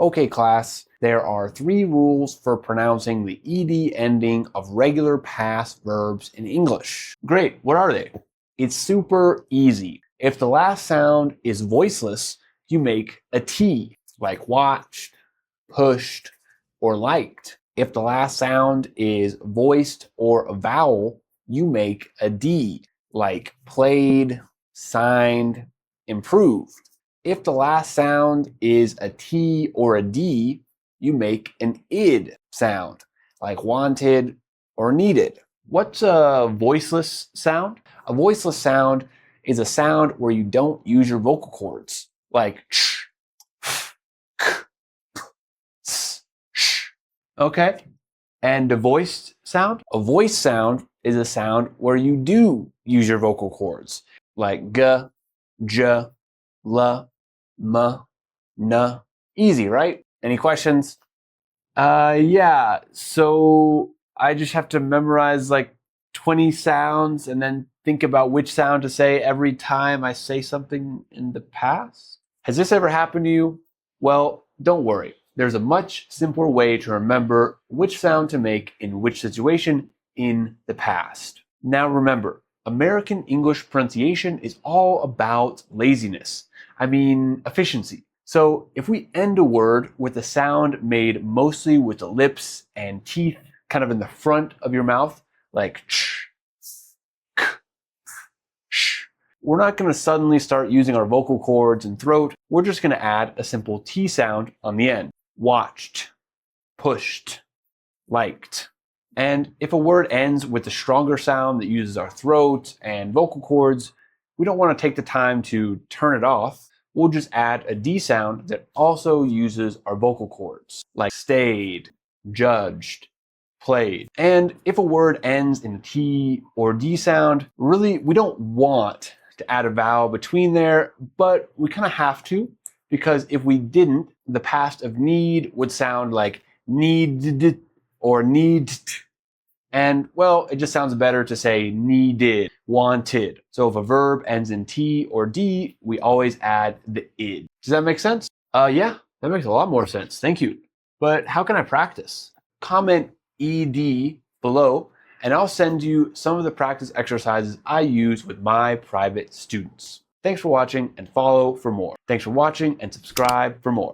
Okay, class, there are 3 rules for pronouncing the ed ending of regular past verbs in English. Great, what are they? It's super easy. If the last sound is voiceless, you make a T, like watched, pushed, or liked. If the last sound is voiced or a vowel, you make a D, like played, signed, improved. If the last sound is a T or a D, you make an id sound, like wanted or needed. What's a voiceless sound? A voiceless sound is a sound where you don't use your vocal cords, like ch, f, k, p, s, sh. Okay? And a voiced sound? A voiced sound is a sound where you do use your vocal cords, like g, j, l, m, n. Easy, right? Any questions? Yeah. So I just have to memorize like 20 sounds and then think about which sound to say every time I say something in the past? Has this ever happened to you? Well, don't worry. There's a much simpler way to remember which sound to make in which situation in the past. Now remember, American English pronunciation is all about laziness. I mean, efficiency. So if we end a word with a sound made mostly with the lips and teeth kind of in the front of your mouth, like ch, k, sh, we're not going to suddenly start using our vocal cords and throat. We're just going to add a simple T sound on the end. Watched, pushed, liked. And if a word ends with a stronger sound that uses our throat and vocal cords, we don't want to take the time to turn it off. We'll just add a D sound that also uses our vocal cords, like stayed, judged, played. And if a word ends in a T or D sound, really, we don't want to add a vowel between there, but we kind of have to, because if we didn't, the past of need would sound like needed or need. And, well, it just sounds better to say needed, wanted. So if a verb ends in T or D, we always add the id. Does that make sense? Yeah, that makes a lot more sense. Thank you. But how can I practice? Comment ED below, and I'll send you some of the practice exercises I use with my private students. Thanks for watching and follow for more. Thanks for watching and subscribe for more.